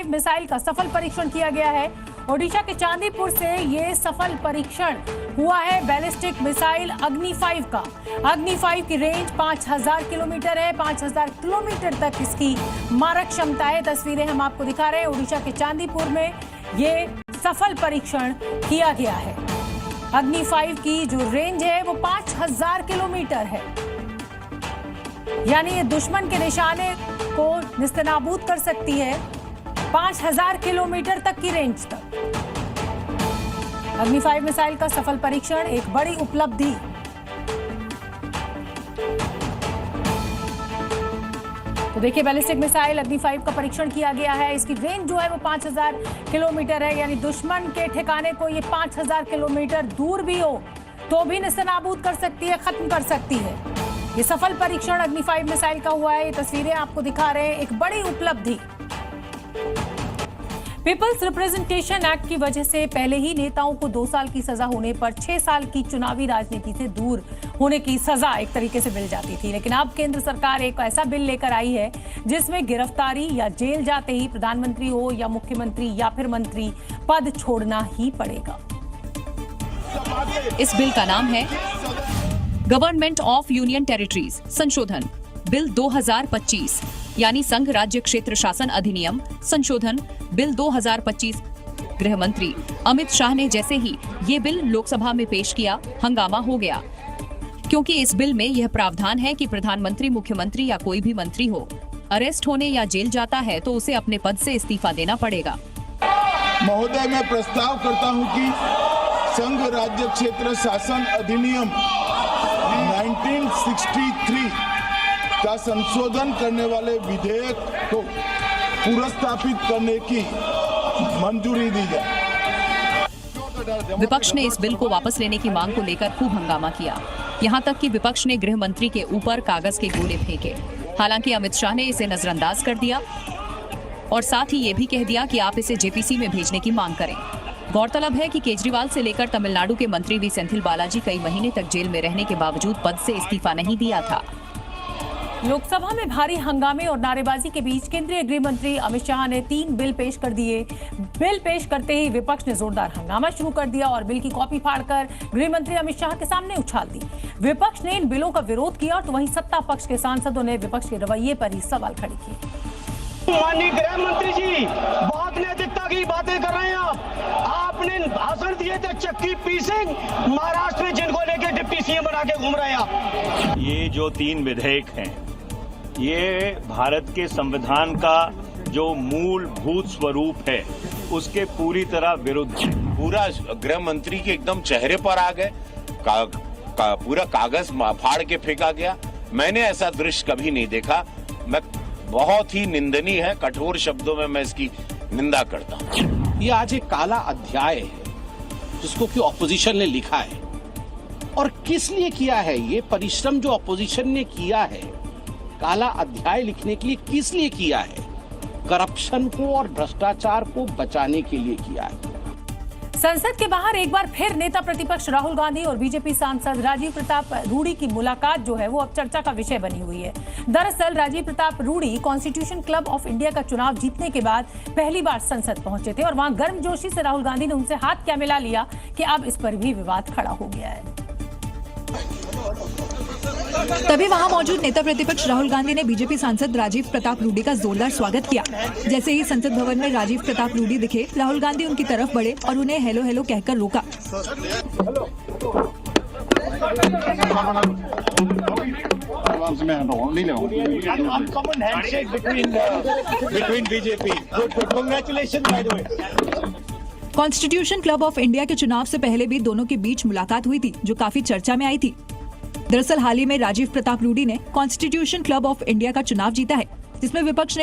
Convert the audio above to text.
Agni five missile का सफल परीक्षण किया गया है। ओडिशा के चांदीपुर से ये सफल परीक्षण हुआ है बैलिस्टिक मिसाइल अग्नि-5 का। अग्नि-5 की रेंज 5000 किलोमीटर है। 5000 किलोमीटर तक इसकी मारक क्षमता है। तस्वीरें हम आपको दिखा रहे हैं। ओडिशा के चांदीपुर में ये सफल परीक्षण किया गया है। अग्नि-5 की जो रेंज है वो 5000 किलोमीटर है, यानी ये दुश्मन के निशाने को निस्तनाबूद कर सकती है 5000 किलोमीटर तक की रेंज तक। अग्नि-5 मिसाइल का सफल परीक्षण एक बड़ी उपलब्धि। तो देखिए, बैलिस्टिक मिसाइल अग्नि-5 का परीक्षण किया गया है। इसकी रेंज जो है वो 5000 किलोमीटर है, यानी दुश्मन के ठिकाने को ये 5000 किलोमीटर दूर भी हो तो भी निस्तनाबूद कर सकती है, खत्म कर सकती है। ये सफल परीक्षण अग्नि-5 मिसाइल का हुआ है। ये तस्वीरें आपको दिखा रहे हैं, एक बड़ी उपलब्धि। पीपल्स रिप्रेजेंटेशन एक्ट की वजह से पहले ही नेताओं को 2 साल की सजा होने पर 6 साल की चुनावी राजनीति से दूर होने की सजा एक तरीके से मिल जाती थी, लेकिन अब केंद्र सरकार एक ऐसा बिल लेकर आई है जिसमें गिरफ्तारी या जेल जाते ही प्रधानमंत्री हो या मुख्यमंत्री या फिर मंत्री पद छोड़ना ही पड़ेगा। इस बिल का नाम है गवर्नमेंट ऑफ यूनियन टेरिटरीज संशोधन बिल 2025, यानी संघ राज्य क्षेत्र शासन अधिनियम संशोधन बिल 2025। गृह मंत्री अमित शाह ने जैसे ही ये बिल लोकसभा में पेश किया, हंगामा हो गया, क्योंकि इस बिल में यह प्रावधान है कि प्रधानमंत्री, मुख्यमंत्री या कोई भी मंत्री हो, अरेस्ट होने या जेल जाता है तो उसे अपने पद से इस्तीफा देना पड़ेगा। महोदय, मैं प्रस्ताव करता हूं कि संघ राज्य क्षेत्र शासन अधिनियम 1963 का संशोधन करने वाले विधेयक को पुनर्स्थापित करने की मंजूरी दी जाए। विपक्ष ने इस बिल को वापस लेने की मांग को लेकर खूब हंगामा किया। यहां तक कि विपक्ष ने गृह मंत्री के ऊपर कागज के गोले फेंके। हालांकि अमित शाह ने इसे नजरअंदाज कर दिया और साथ ही ये भी कह दिया कि आप इसे जेपीसी में भेजने की मांग करें। गौरतलब है कि केजरीवाल से लेकर तमिलनाडु के मंत्री वी सेंथिल बालाजी कई महीने तक जेल में रहने के बावजूद पद से इस्तीफा नहीं दिया था। लोकसभा में भारी हंगामे और नारेबाजी के बीच केंद्रीय गृह मंत्री अमित शाह ने 3 बिल पेश कर दिए। बिल पेश करते ही विपक्ष ने जोरदार हंगामा शुरू कर दिया और बिल की कॉपी फाड़कर गृह मंत्री अमित शाह के सामने उछाल दी। विपक्ष ने इन बिलों का विरोध किया तो वहीं सत्ता पक्ष के सांसदों ने विपक्ष के रवैये पर ही सवाल खड़े किए। माननीय गृह मंत्री जी, बहुत नैतिकता की बातें कर रहे हैं आपने भाषण दिए थे चक्की पीसिंग, महाराष्ट्र में जिनको लेके डिप्टी सीएम बना के घूम रहे हैं आप। ये जो 3 विधेयक हैं, ये भारत के संविधान का जो मूलभूत स्वरूप है उसके पूरी तरह विरुद्ध है। पूरा गृह मंत्री के एकदम चेहरे पर आ गए, पूरा कागज फाड़ के फेंका गया। मैंने ऐसा दृश्य कभी नहीं देखा। मैं बहुत ही निंदनीय है, कठोर शब्दों में मैं इसकी निंदा करता हूँ। ये आज एक काला अध्याय है जिसको कि ऑपोजिशन ने लिखा है, और किस लिए किया है ये परिश्रम जो ऑपोजिशन ने किया है काला अध्याय लिखने के लिए, किस लिए किया है? करप्शन को और भ्रष्टाचार को बचाने के लिए किया है। संसद के बाहर एक बार फिर नेता प्रतिपक्ष राहुल गांधी और बीजेपी सांसद राजीव प्रताप रूडी की मुलाकात जो है वो अब चर्चा का विषय बनी हुई है। दरअसल Rajiv Pratap Rudy Constitution Club of India का चुनाव जीतने के बाद पहली बार संसद पहुंचे थे और वहां गर्मजोशी से राहुल गांधी ने उनसे हाथ क्या मिला लिया कि अब इस पर भी विवाद खड़ा हो गया है। तभी वहां मौजूद नेता प्रतिपक्ष राहुल गांधी ने बीजेपी सांसद राजीव प्रताप रूडी का जोरदार स्वागत किया। जैसे ही संसद भवन में राजीव प्रताप रूडी दिखे, राहुल गांधी उनकी तरफ बढ़े और उन्हें हेलो हेलो कहकर रोका। कॉन्स्टिट्यूशन क्लब ऑफ इंडिया के चुनाव से पहले भी दोनों के बीच मुलाकात हुई थी, जो काफी चर्चा में आई थी। दरअसल हाल ही में राजीव प्रताप रूडी ने कॉन्स्टिट्यूशन क्लब ऑफ इंडिया का चुनाव जीता है, जिसमें विपक्ष ने